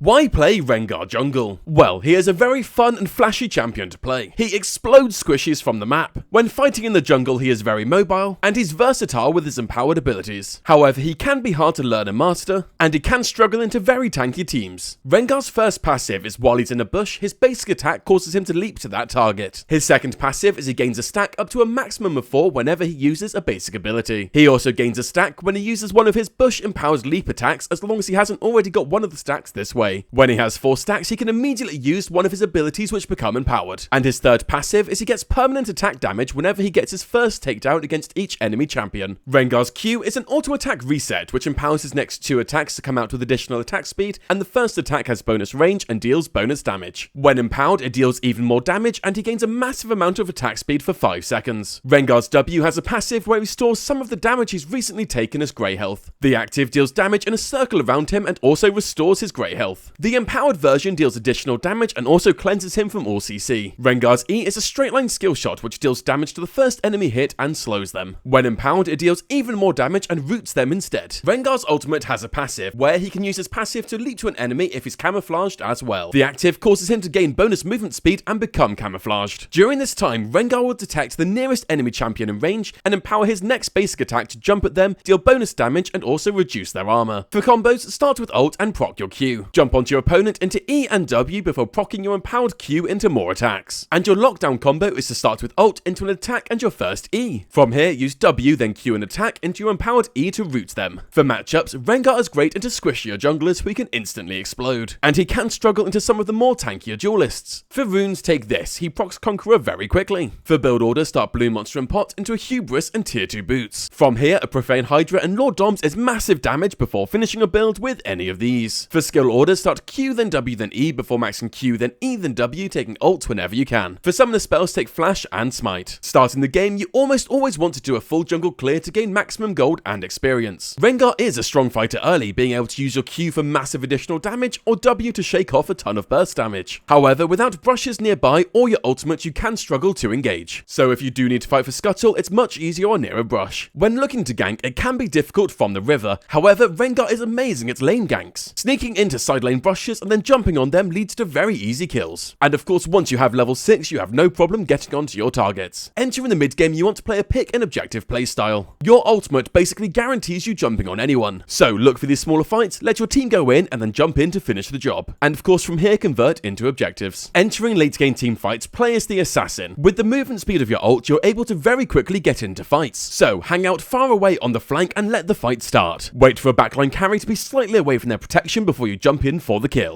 Why play Rengar Jungle? Well, he is a very fun and flashy champion to play. He explodes squishies from the map. When fighting in the jungle, he is very mobile, and he's versatile with his empowered abilities. However, he can be hard to learn and master, and he can struggle into very tanky teams. Rengar's first passive is while he's in a bush, his basic attack causes him to leap to that target. His second passive is he gains a stack up to a maximum of 4 whenever he uses a basic ability. He also gains a stack when he uses one of his bush-empowered leap attacks as long as he hasn't already got one of the stacks this way. When he has 4 stacks, he can immediately use one of his abilities which become empowered. And his third passive is he gets permanent attack damage whenever he gets his first takedown against each enemy champion. Rengar's Q is an auto attack reset which empowers his next 2 attacks to come out with additional attack speed, and the first attack has bonus range and deals bonus damage. When empowered, it deals even more damage and he gains a massive amount of attack speed for 5 seconds. Rengar's W has a passive where he stores some of the damage he's recently taken as grey health. The active deals damage in a circle around him and also restores his grey health. The empowered version deals additional damage and also cleanses him from all CC. Rengar's E is a straight line skill shot which deals damage to the first enemy hit and slows them. When empowered, it deals even more damage and roots them instead. Rengar's ultimate has a passive where he can use his passive to leap to an enemy if he's camouflaged as well. The active causes him to gain bonus movement speed and become camouflaged. During this time, Rengar will detect the nearest enemy champion in range and empower his next basic attack to jump at them, deal bonus damage and also reduce their armor. For combos, start with ult and proc your Q. Jump onto your opponent into E and W before proccing your empowered Q into more attacks. And your lockdown combo is to start with ult into an attack and your first E. From here, use W then Q and attack into your empowered E to root them. For matchups, Rengar is great into squishier junglers who he can instantly explode, and he can struggle into some of the more tankier duelists. For runes, take this, he procs Conqueror very quickly. For build order, start Blue Monster and Pot into a Hubris and tier 2 boots. From here, a Profane Hydra and Lord Doms is massive damage before finishing a build with any of these. For skill order, start Q then W then E before maxing Q then E then W, taking ult whenever you can. For some of the spells, take Flash and Smite. Starting the game, you almost always want to do a full jungle clear to gain maximum gold and experience. Rengar is a strong fighter early, being able to use your Q for massive additional damage or W to shake off a ton of burst damage. However, without brushes nearby or your ultimate, you can struggle to engage. So if you do need to fight for Scuttle, it's much easier or near a brush. When looking to gank, it can be difficult from the river. However, Rengar is amazing at lane ganks. Sneaking into side lane brushes and then jumping on them leads to very easy kills. And of course, once you have level 6, you have no problem getting onto your targets. Entering the mid game, you want to play a pick and objective playstyle. Your ultimate basically guarantees you jumping on anyone. So look for these smaller fights, let your team go in and then jump in to finish the job. And of course, from here, convert into objectives. Entering late game team fights, play as the assassin. With the movement speed of your ult, you're able to very quickly get into fights. So hang out far away on the flank and let the fight start. Wait for a backline carry to be slightly away from their protection before you jump in for the kill.